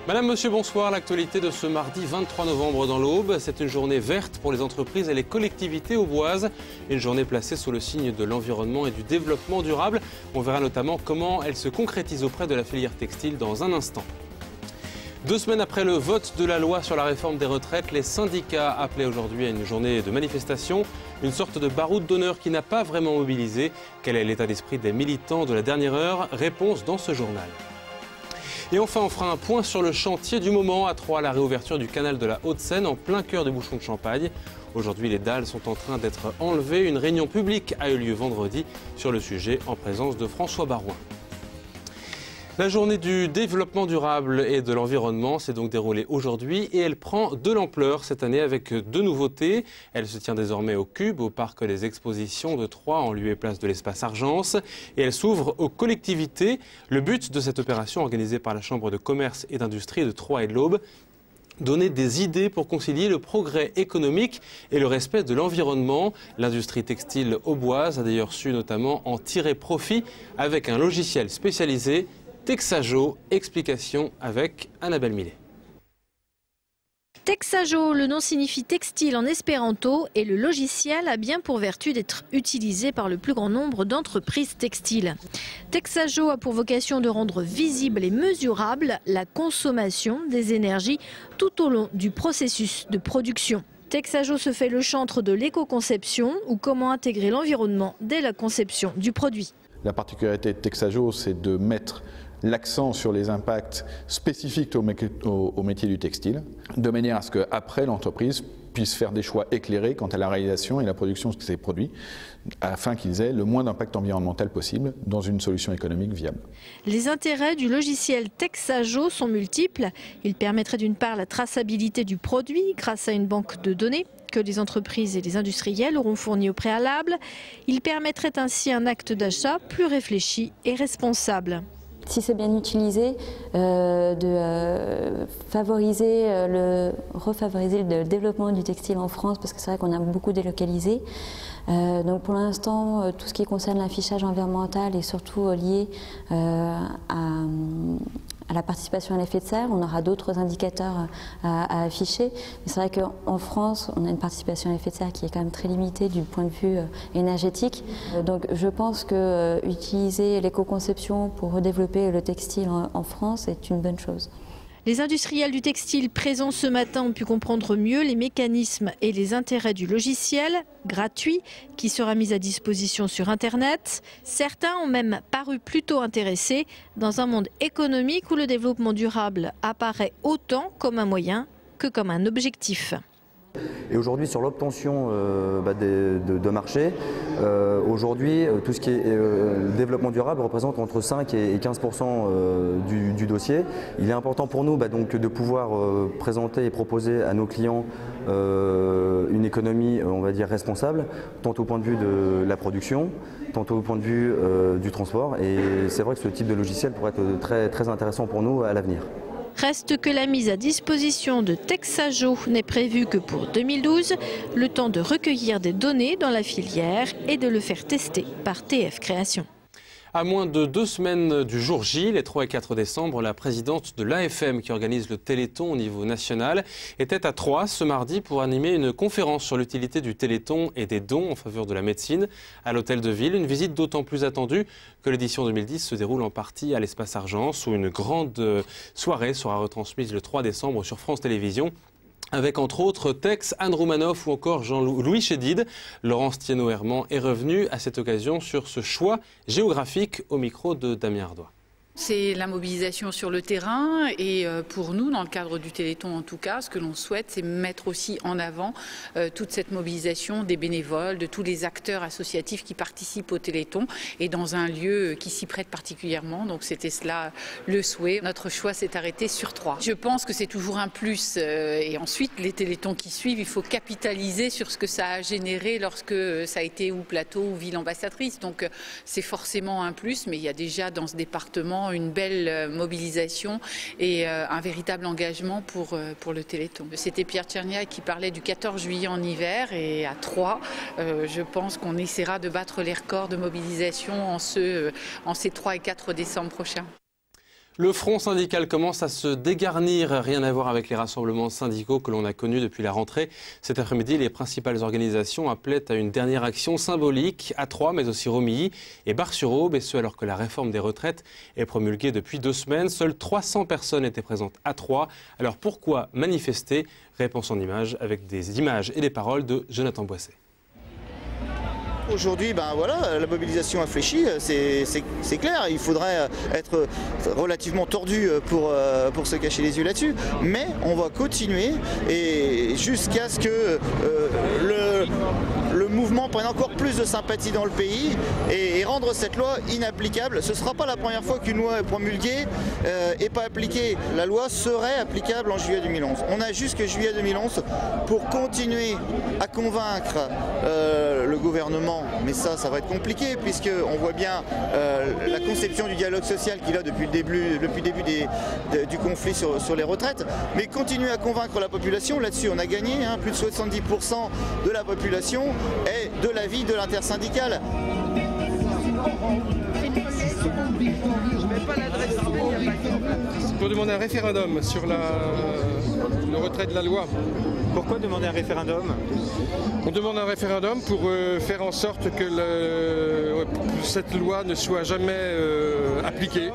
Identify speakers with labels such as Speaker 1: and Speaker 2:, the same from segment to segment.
Speaker 1: Madame, monsieur, bonsoir. L'actualité de ce mardi 23 novembre dans l'Aube. C'est une journée verte pour les entreprises et les collectivités auboises. Une journée placée sous le signe de l'environnement et du développement durable. On verra notamment comment elle se concrétise auprès de la filière textile dans un instant. 2 semaines après le vote de la loi sur la réforme des retraites, les syndicats appelaient aujourd'hui à une journée de manifestation. Une sorte de baroud d'honneur qui n'a pas vraiment mobilisé. Quel est l'état d'esprit des militants de la dernière heure? Réponse dans ce journal. Et enfin, on fera un point sur le chantier du moment à Troyes, la réouverture du canal de la Haute-Seine en plein cœur du bouchon de Champagne. Aujourd'hui, les dalles sont en train d'être enlevées. Une réunion publique a eu lieu vendredi sur le sujet en présence de François Baroin. La journée du développement durable et de l'environnement s'est donc déroulée aujourd'hui et elle prend de l'ampleur cette année avec 2 nouveautés. Elle se tient désormais au Cube, au parc des expositions de Troyes, en lieu et place de l'espace Argence. Et elle s'ouvre aux collectivités. Le but de cette opération organisée par la Chambre de commerce et d'industrie de Troyes et de l'Aube, donner des idées pour concilier le progrès économique et le respect de l'environnement. L'industrie textile auboise a d'ailleurs su notamment en tirer profit avec un logiciel spécialisé. Texajo, explication avec Annabelle Millet.
Speaker 2: Texajo, le nom signifie textile en espéranto et le logiciel a bien pour vertu d'être utilisé par le plus grand nombre d'entreprises textiles. Texajo a pour vocation de rendre visible et mesurable la consommation des énergies tout au long du processus de production. Texajo se fait le chantre de l'éco-conception ou comment intégrer l'environnement dès la conception du produit.
Speaker 3: La particularité de Texajo, c'est de mettre l'accent sur les impacts spécifiques au métier du textile, de manière à ce qu'après l'entreprise puisse faire des choix éclairés quant à la réalisation et la production de ces produits, afin qu'ils aient le moins d'impact environnemental possible dans une solution économique viable.
Speaker 2: Les intérêts du logiciel Texajo sont multiples. Il permettrait d'une part la traçabilité du produit grâce à une banque de données que les entreprises et les industriels auront fourni au préalable. Il permettrait ainsi un acte d'achat plus réfléchi et responsable.
Speaker 4: Si c'est bien utilisé, de refavoriser le développement du textile en France, parce que c'est vrai qu'on a beaucoup délocalisé. Donc pour l'instant, tout ce qui concerne l'affichage environnemental est surtout lié à la participation à l'effet de serre. On aura d'autres indicateurs à afficher. Mais c'est vrai qu'en France, on a une participation à l'effet de serre qui est quand même très limitée du point de vue énergétique. Donc je pense que utiliser l'éco-conception pour redévelopper le textile en France est une bonne chose.
Speaker 2: Les industriels du textile présents ce matin ont pu comprendre mieux les mécanismes et les intérêts du logiciel gratuit qui sera mis à disposition sur Internet. Certains ont même paru plutôt intéressés dans un monde économique où le développement durable apparaît autant comme un moyen que comme un objectif.
Speaker 5: Et aujourd'hui, sur l'obtention de marché, aujourd'hui, tout ce qui est développement durable représente entre 5 et 15% du dossier. Il est important pour nous donc, de pouvoir présenter et proposer à nos clients une économie, on va dire, responsable, tant au point de vue de la production, tant au point de vue du transport. Et c'est vrai que ce type de logiciel pourrait être très, très intéressant pour nous à l'avenir.
Speaker 2: Reste que la mise à disposition de Texajo n'est prévue que pour 2012, le temps de recueillir des données dans la filière et de le faire tester par TF Création.
Speaker 1: À moins de 2 semaines du jour J, les 3 et 4 décembre, la présidente de l'AFM qui organise le Téléthon au niveau national était à Troyes ce mardi pour animer une conférence sur l'utilité du Téléthon et des dons en faveur de la médecine à l'Hôtel de Ville. Une visite d'autant plus attendue que l'édition 2010 se déroule en partie à l'espace Argence où une grande soirée sera retransmise le 3 décembre sur France Télévisions. Avec entre autres Tex, Anne Roumanoff ou encore Jean-Louis Chédid. Laurence Thienot-Herman est revenue à cette occasion sur ce choix géographique au micro de Damien Ardois.
Speaker 6: C'est la mobilisation sur le terrain et pour nous, dans le cadre du Téléthon en tout cas, ce que l'on souhaite, c'est mettre aussi en avant toute cette mobilisation des bénévoles, de tous les acteurs associatifs qui participent au Téléthon et dans un lieu qui s'y prête particulièrement. Donc c'était cela le souhait. Notre choix s'est arrêté sur Troyes. Je pense que c'est toujours un plus et ensuite les Téléthons qui suivent, il faut capitaliser sur ce que ça a généré lorsque ça a été ou plateau ou ville ambassadrice. Donc c'est forcément un plus, mais il y a déjà dans ce département une belle mobilisation et un véritable engagement pour le Téléthon. C'était Pierre Tcherniak qui parlait du 14 juillet en hiver et à Troyes, je pense qu'on essaiera de battre les records de mobilisation en ces 3 et 4 décembre prochains.
Speaker 1: Le front syndical commence à se dégarnir, rien à voir avec les rassemblements syndicaux que l'on a connus depuis la rentrée. Cet après-midi, les principales organisations appelaient à une dernière action symbolique à Troyes, mais aussi Romilly et Bar-sur-Aube, et ce alors que la réforme des retraites est promulguée depuis 2 semaines. Seules 300 personnes étaient présentes à Troyes. Alors pourquoi manifester? Réponse en images avec des images et des paroles de Jonathan Boisset.
Speaker 7: Aujourd'hui, la mobilisation a fléchi, c'est clair, il faudrait être relativement tordu pour se cacher les yeux là-dessus, mais on va continuer et jusqu'à ce que le mouvement prenne encore plus de sympathie dans le pays et rendre cette loi inapplicable. Ce ne sera pas la première fois qu'une loi est promulguée et pas appliquée. La loi serait applicable en juillet 2011. On a jusque juillet 2011 pour continuer à convaincre le gouvernement. Mais ça va être compliqué puisqu'on voit bien la conception du dialogue social qu'il a depuis le début du conflit sur les retraites. Mais continuer à convaincre la population, là-dessus on a gagné, plus de 70% de la population est de l'avis de l'intersyndicale.
Speaker 8: Pour demander un référendum sur le retrait de la loi.
Speaker 9: Pourquoi demander un référendum?
Speaker 8: On demande un référendum pour faire en sorte que cette loi ne soit jamais appliquée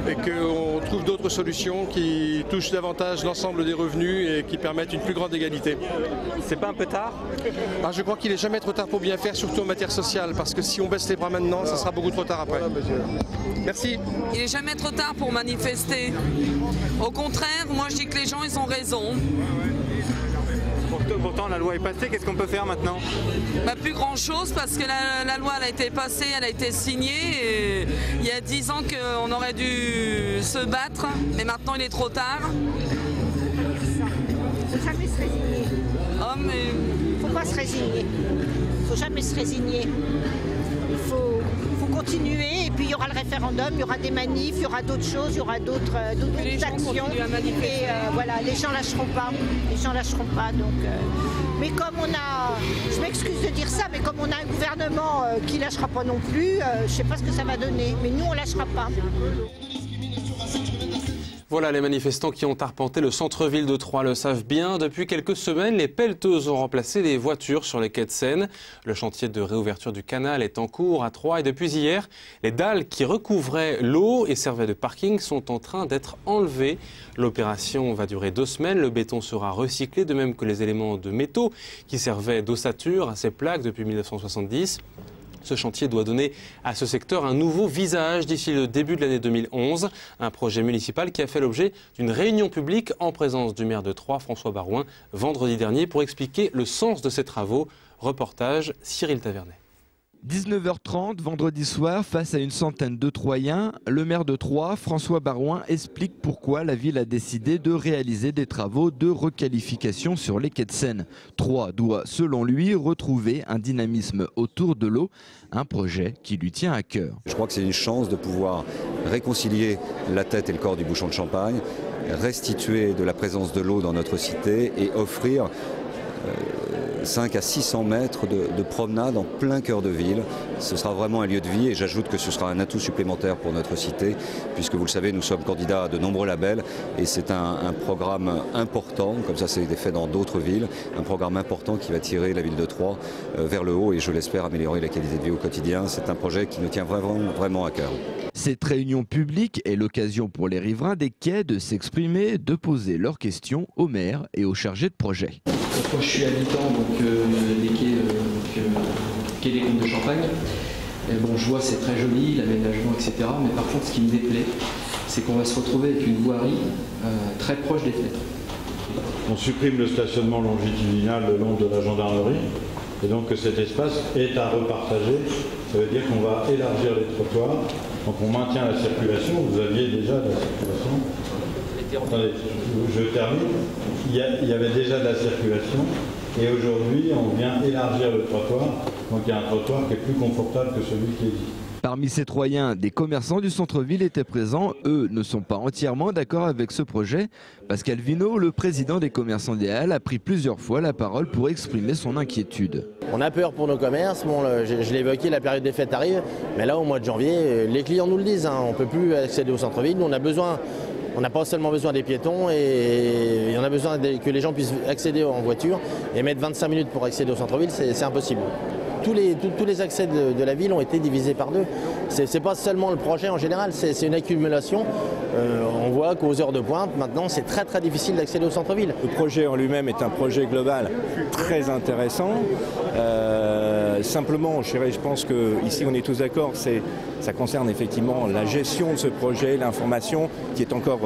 Speaker 8: et qu'on trouve d'autres solutions qui touchent davantage l'ensemble des revenus et qui permettent une plus grande égalité.
Speaker 9: C'est pas un peu tard?
Speaker 8: Je crois qu'il n'est jamais trop tard pour bien faire, surtout en matière sociale, parce que si on baisse les bras maintenant, ça sera beaucoup trop tard après. Merci.
Speaker 10: Il n'est jamais trop tard pour manifester. Au contraire, moi je dis que les gens ils ont raison.
Speaker 9: Pourtant la loi est passée, qu'est-ce qu'on peut faire maintenant?
Speaker 10: Plus grand chose parce que la loi elle a été passée, elle a été signée et il y a 10 ans qu'on aurait dû se battre, mais maintenant il est trop tard.
Speaker 11: Il ne faut jamais se résigner. Il ne faut pas se résigner. Il ne faut jamais se résigner. Il faut continuer et puis il y aura le référendum, il y aura des manifs, il y aura d'autres choses, il y aura d'autres actions. Et voilà, les gens lâcheront pas. Les gens lâcheront pas. Donc, mais comme on a, je m'excuse de dire ça, mais comme on a un gouvernement qui lâchera pas non plus, je sais pas ce que ça va donner. Mais nous on lâchera pas.
Speaker 1: Voilà, les manifestants qui ont arpenté le centre-ville de Troyes le savent bien. Depuis quelques semaines, les pelleteuses ont remplacé les voitures sur les quais de Seine. Le chantier de réouverture du canal est en cours à Troyes et depuis hier, les dalles qui recouvraient l'eau et servaient de parking sont en train d'être enlevées. L'opération va durer 2 semaines. Le béton sera recyclé, de même que les éléments de métaux qui servaient d'ossature à ces plaques depuis 1970. Ce chantier doit donner à ce secteur un nouveau visage d'ici le début de l'année 2011. Un projet municipal qui a fait l'objet d'une réunion publique en présence du maire de Troyes, François Barouin, vendredi dernier pour expliquer le sens de ces travaux. Reportage Cyril Tavernet.
Speaker 12: 19h30, vendredi soir, face à une centaine de Troyens, le maire de Troyes, François Barouin, explique pourquoi la ville a décidé de réaliser des travaux de requalification sur les quais de Seine. Troyes doit, selon lui, retrouver un dynamisme autour de l'eau, un projet qui lui tient à cœur.
Speaker 13: Je crois que c'est une chance de pouvoir réconcilier la tête et le corps du bouchon de Champagne, restituer de la présence de l'eau dans notre cité et offrir 5 à 600 mètres de promenade en plein cœur de ville. Ce sera vraiment un lieu de vie et j'ajoute que ce sera un atout supplémentaire pour notre cité puisque vous le savez, nous sommes candidats à de nombreux labels et c'est un programme important, comme ça c'est fait dans d'autres villes, un programme important qui va tirer la ville de Troyes vers le haut et je l'espère améliorer la qualité de vie au quotidien. C'est un projet qui nous tient vraiment à cœur.
Speaker 12: Cette réunion publique est l'occasion pour les riverains des quais de s'exprimer, de poser leurs questions au maire et aux chargés de projet.
Speaker 14: Moi je suis habitant des quais des Comtes de Champagne. Et bon, je vois c'est très joli, l'aménagement, etc. Mais par contre ce qui me déplaît, c'est qu'on va se retrouver avec une voirie très proche des fenêtres.
Speaker 15: On supprime le stationnement longitudinal le long de la gendarmerie. Et donc cet espace est à repartager. Ça veut dire qu'on va élargir les trottoirs. Donc on maintient la circulation. Vous aviez déjà de la circulation. Attendez, je termine. Il y avait déjà de la circulation. Et aujourd'hui, on vient élargir le trottoir. Donc il y a un trottoir qui est plus confortable que celui qui existe.
Speaker 12: Parmi ces Troyens, des commerçants du centre-ville étaient présents. Eux ne sont pas entièrement d'accord avec ce projet. Pascal Vino, le président des commerçants des Halles, a pris plusieurs fois la parole pour exprimer son inquiétude.
Speaker 16: On a peur pour nos commerces. Bon, je l'ai évoqué, la période des fêtes arrive. Mais là, au mois de janvier, les clients nous le disent. On ne peut plus accéder au centre-ville. Nous, on n'a pas seulement besoin des piétons, et on a besoin que les gens puissent accéder en voiture. Et mettre 25 minutes pour accéder au centre-ville, c'est impossible. Tous les accès de la ville ont été divisés par deux. C'est pas seulement le projet en général, c'est une accumulation. On voit qu'aux heures de pointe, maintenant, c'est très très difficile d'accéder au centre-ville.
Speaker 17: Le projet en lui-même est un projet global très intéressant. Simplement, je pense qu'ici on est tous d'accord, ça concerne effectivement la gestion de ce projet, l'information qui est encore,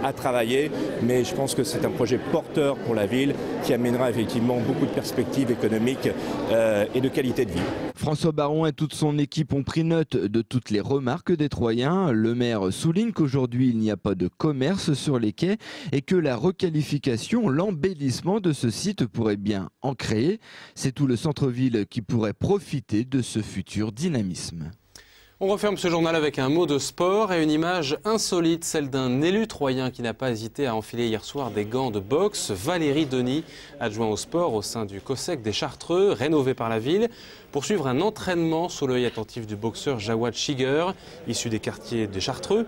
Speaker 17: à travailler. Mais je pense que c'est un projet porteur pour la ville qui amènera effectivement beaucoup de perspectives économiques et de qualité de vie.
Speaker 12: François Baron et toute son équipe ont pris note de toutes les remarques des Troyens. Le maire souligne qu'aujourd'hui il n'y a pas de commerce sur les quais et que la requalification, l'embellissement de ce site pourrait bien en créer. C'est tout le centre-ville qui pourrait profiter de ce futur dynamisme.
Speaker 1: On referme ce journal avec un mot de sport et une image insolite, celle d'un élu troyen qui n'a pas hésité à enfiler hier soir des gants de boxe. Valérie Denis, adjoint au sport au sein du COSEC des Chartreux, rénové par la ville, pour suivre un entraînement sous l'œil attentif du boxeur Jawad Shiger, issu des quartiers des Chartreux.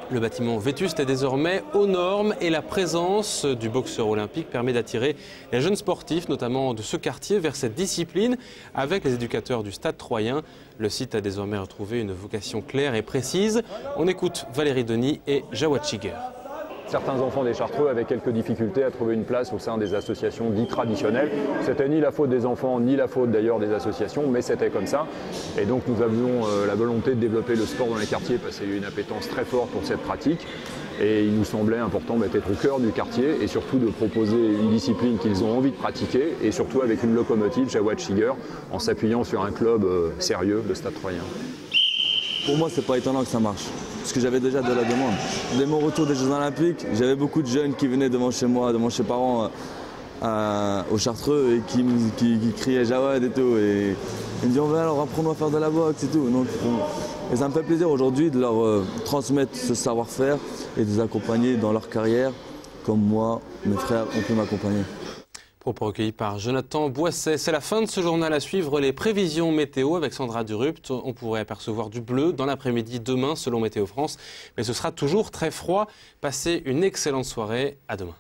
Speaker 1: Le bâtiment vétuste est désormais aux normes et la présence du boxeur olympique permet d'attirer les jeunes sportifs, notamment de ce quartier, vers cette discipline. Avec les éducateurs du Stade Troyen, le site a désormais retrouvé une vocation claire et précise. On écoute Valérie Denis et Jawad Shiger.
Speaker 18: Certains enfants des Chartreux avaient quelques difficultés à trouver une place au sein des associations dites traditionnelles. C'était ni la faute des enfants, ni la faute d'ailleurs des associations, mais c'était comme ça. Et donc nous avions la volonté de développer le sport dans les quartiers parce qu'il y a une appétence très forte pour cette pratique. Et il nous semblait important d'être au cœur du quartier et surtout de proposer une discipline qu'ils ont envie de pratiquer et surtout avec une locomotive, Jawad Shiger, en s'appuyant sur un club sérieux, le Stade Troyen.
Speaker 19: Pour moi, c'est pas étonnant que ça marche, parce que j'avais déjà de la demande. Dès mon retour des Jeux Olympiques, j'avais beaucoup de jeunes qui venaient devant chez moi, devant chez parents au Chartreux et qui criaient Jawad et tout. Et ils me disaient, on va alors apprendre à faire de la boxe et tout. Donc, et ça me fait plaisir aujourd'hui de leur transmettre ce savoir-faire et de les accompagner dans leur carrière, comme moi, mes frères ont pu m'accompagner.
Speaker 1: Propos recueillis par Jonathan Boisset. C'est la fin de ce journal. À suivre les prévisions météo avec Sandra Durupt. On pourrait apercevoir du bleu dans l'après-midi demain selon Météo France. Mais ce sera toujours très froid. Passez une excellente soirée. À demain.